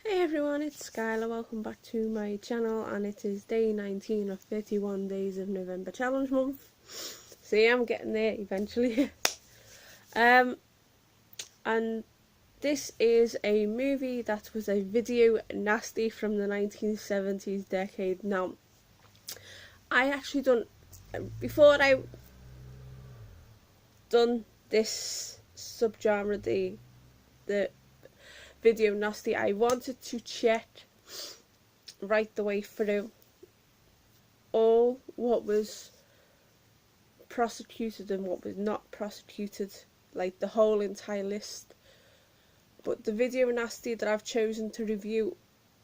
Hey everyone, it's Skylar. Welcome back to my channel, and it is day 19 of 31 days of November challenge month. So yeah, I'm getting there eventually. And this is a movie that was a video nasty from the 1970s decade. Now, I actually before I done this subgenre, the video nasty, I wanted to check right the way through all what was prosecuted and what was not prosecuted, like the whole entire list. But the video nasty that I've chosen to review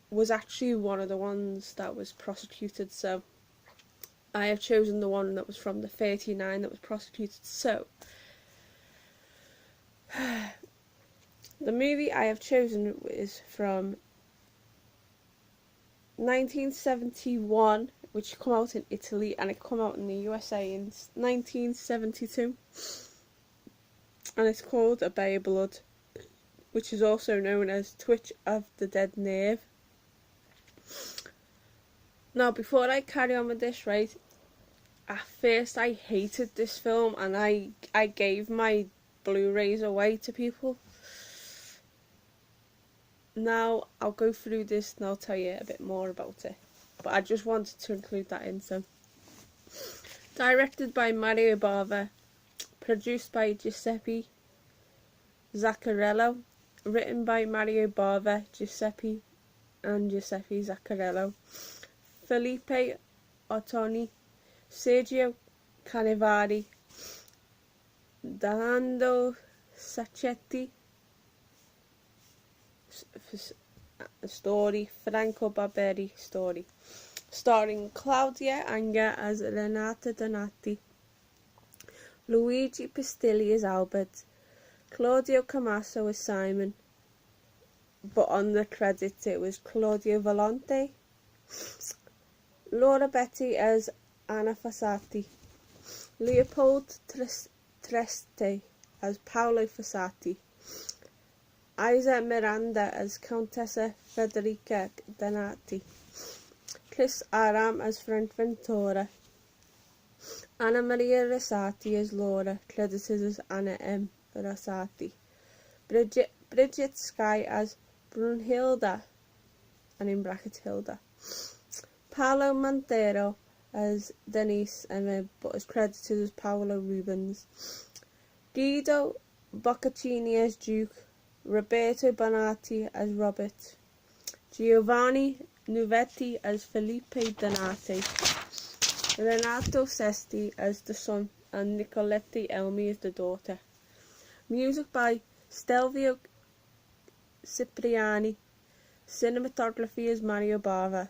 was actually one of the ones that was prosecuted, so I have chosen the one that was from the 39 that was prosecuted. So the movie I have chosen is from 1971, which came out in Italy, and it came out in the USA in 1972, and it's called A Bay of Blood, which is also known as Twitch of the Dead Nerve. Now, before I carry on with this, right, at first I hated this film, and I gave my Blu-rays away to people. Now I'll go through this and I'll tell you a bit more about it, but I just wanted to include that in. So, directed by Mario Bava, produced by Giuseppe Zaccarello, written by Mario Bava, Giuseppe Zaccarello, Felipe Ottoni, Sergio Canevari, Dando Sacchetti. Story, Franco Barberi story, starring Claudia Anga as Renata Donati, Luigi Pistilli as Albert, Claudio Camasso as Simon, but on the credits it was Claudio Volante, Laura Betti as Anna Fossati, Leopold Treste as Paolo Fossati, Isa Miranda as Countessa Federica Donati, Chris Aram as Frank Ventura, Anna Maria Rosati as Laura, credited as Anna M. Rosati, Bridget Sky as Brunhilda, and in brackets Hilda, Paolo Montero as Denise, but is credited as Paolo Rubens, Guido Boccaccini as Duke, Roberto Bonatti as Robert, Giovanni Nuvetti as Felipe Donati, Renato Sesti as the son, and Nicolette Elmi as the daughter. Music by Stelvio Cipriani. Cinematography as Mario Bava.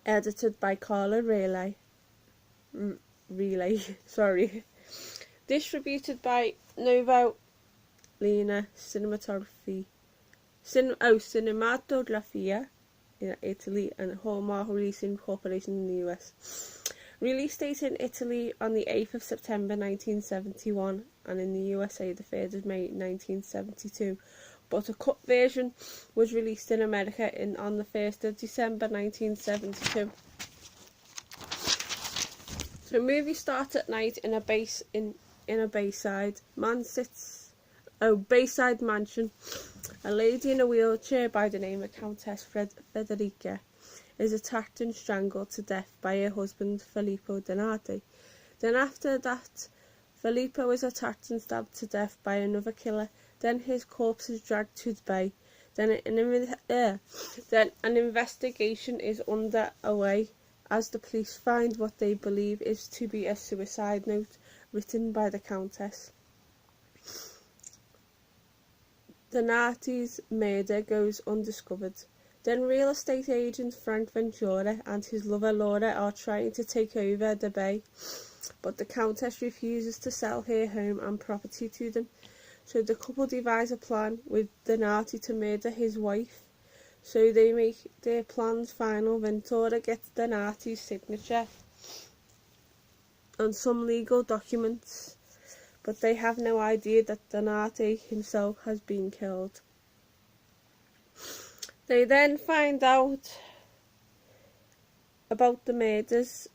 Edited by Carlo Relay. Distributed by Novo Lina Cinematografia in Italy, and Hallmark Releasing Corporation in the US. Release date in Italy on the 8th of September 1971, and in the USA the 3rd of May 1972, but a cut version was released in America on the 1st of December 1972. So the movie starts at night in a Bayside mansion. A lady in a wheelchair by the name of Countess Federica is attacked and strangled to death by her husband Filippo Donati. Then after that, Filippo is attacked and stabbed to death by another killer. Then his corpse is dragged to the bay. Then an investigation is underway as the police find what they believe is to be a suicide note written by the Countess. Donati's murder goes undiscovered. Then real estate agent Frank Ventura and his lover Laura are trying to take over the bay, but the Countess refuses to sell her home and property to them. So the couple devise a plan with Donati to murder his wife. So they make their plans final. Ventura gets Donati's signature on some legal documents, but they have no idea that Donati himself has been killed. They then find out about the murders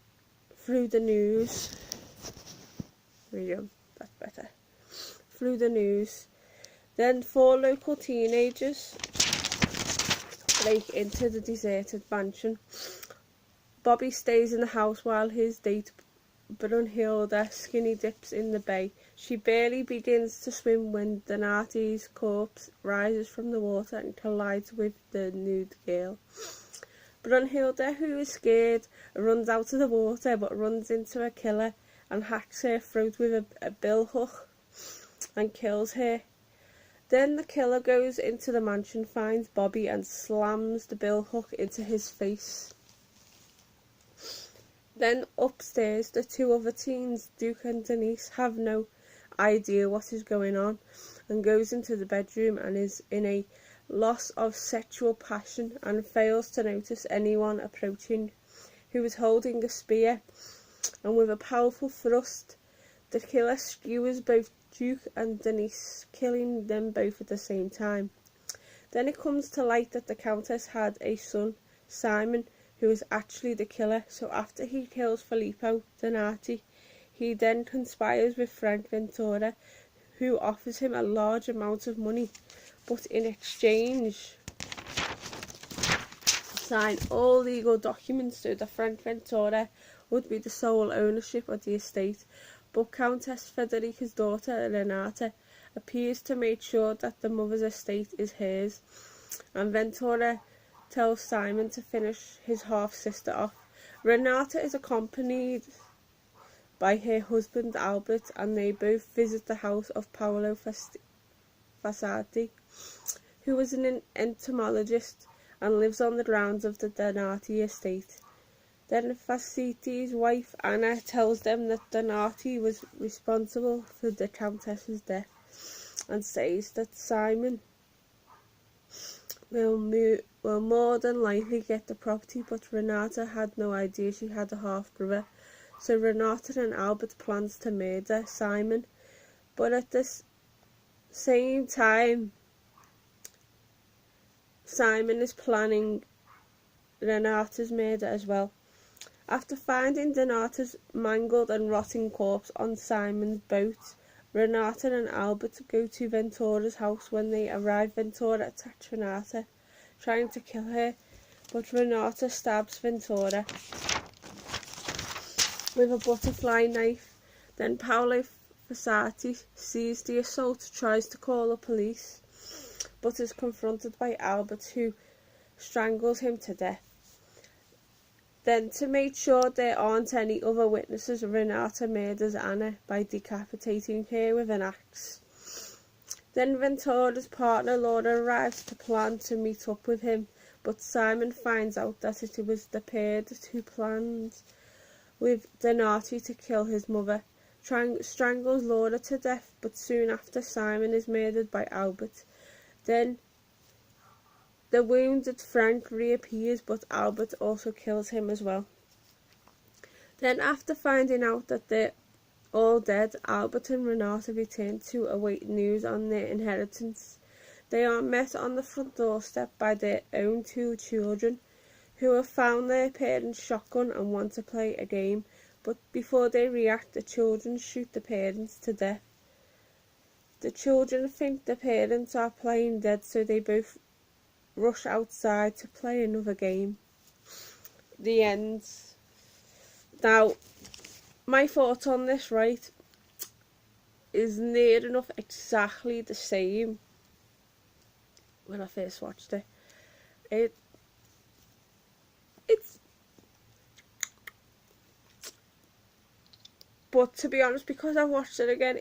through the news. That's better. Through the news. Then 4 local teenagers break into the deserted mansion. Bobby stays in the house while his date Brunhilde skinny dips in the bay. She barely begins to swim when Donati's corpse rises from the water and collides with the nude girl. Brunhilde, who is scared, runs out of the water but runs into a killer and hacks her throat with a billhook and kills her. Then the killer goes into the mansion, finds Bobby and slams the billhook into his face. Then upstairs, the 2 other teens, Duke and Denise, have no idea what is going on and goes into the bedroom and is in a loss of sexual passion and fails to notice anyone approaching, who is holding a spear, and with a powerful thrust, the killer skewers both Duke and Denise, killing them both at the same time. Then it comes to light that the Countess had a son, Simon, who is actually the killer. So after he kills Filippo Donati, he then conspires with Frank Ventura, who offers him a large amount of money, but in exchange sign all legal documents so that Frank Ventura would be the sole ownership of the estate. But Countess Federica's daughter, Renata, appears to make sure that the mother's estate is hers, and Ventura tells Simon to finish his half-sister off. Renata is accompanied by her husband Albert, and they both visit the house of Paolo Fasati, who is an entomologist and lives on the grounds of the Donati estate. Then Fasiti's wife Anna tells them that Donati was responsible for the Countess's death and says that Simon will more than likely get the property, but Renata had no idea she had a half-brother. So Renata and Albert plans to murder Simon, but at the same time Simon is planning Renata's murder as well. After finding Donata's mangled and rotting corpse on Simon's boat, Renata and Albert go to Ventura's house. When they arrive, Ventura attacks Renata, trying to kill her, but Renata stabs Ventura with a butterfly knife. Then Paolo Fasati sees the assault, tries to call the police, but is confronted by Albert, who strangles him to death. Then, to make sure there aren't any other witnesses, Renata murders Anna by decapitating her with an axe. Then Ventura's partner Laura arrives to plan to meet up with him, but Simon finds out that it was the pair who planned with Donati to kill his mother, strangles Laura to death, but soon after Simon is murdered by Albert. Then the wounded Frank reappears, but Albert also kills him as well. Then, after finding out that they're all dead, Albert and Renata return to await news on their inheritance. They are met on the front doorstep by their own 2 children, who have found their parents' shotgun and want to play a game, but before they react, the children shoot the parents to death. The children think the parents are playing dead, so they both rush outside to play another game. The end. Now, my thoughts on this, right, is near enough exactly the same when I first watched it. But to be honest, because I watched it again,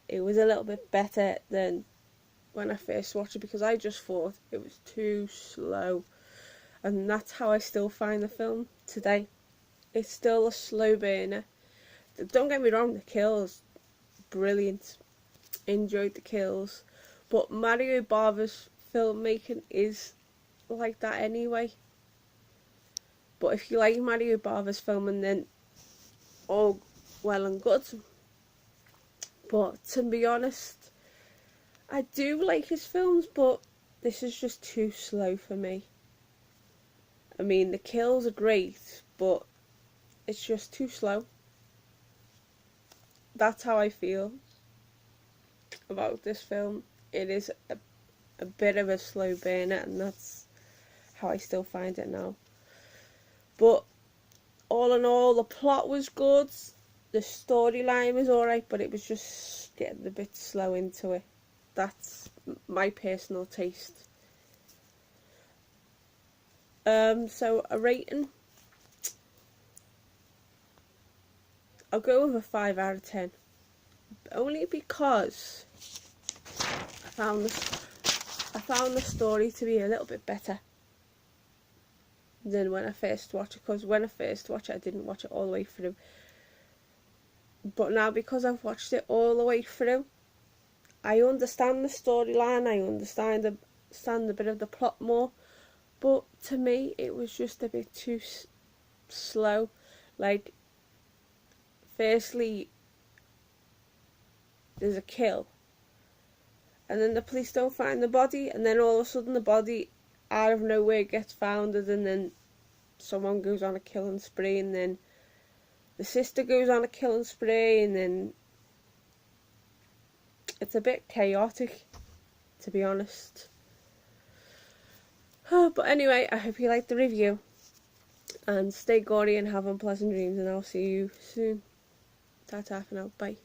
it was a little bit better than when I first watched it, because I just thought it was too slow, and that's how I still find the film today. It's still a slow burner. Don't get me wrong, the kills, brilliant, enjoyed the kills, but Mario Bava's filmmaking is like that anyway. But if you like Mario Bava's filming, then all well and good. But to be honest, I do like his films, but this is just too slow for me. I mean, the kills are great, but it's just too slow. That's how I feel about this film. It is a bit of a slow burner, and that's how I still find it now. But all in all, the plot was good, the storyline was alright, but it was just getting a bit slow into it. That's my personal taste. So a rating, I'll go with a 5 out of 10. Only because I found the story to be a little bit better than when I first watched it. Because when I first watched it, I didn't watch it all the way through. But now, because I've watched it all the way through, I understand the storyline. I understand a bit of the plot more. But to me, it was just a bit too slow. Like, firstly, there's a kill, and then the police don't find the body, and then all of a sudden the body out of nowhere gets founded, and then someone goes on a killing spree, and then the sister goes on a killing spree, and then it's a bit chaotic, to be honest. But anyway, I hope you liked the review, and stay gory and have unpleasant dreams, and I'll see you soon. Ta-ta for now, bye.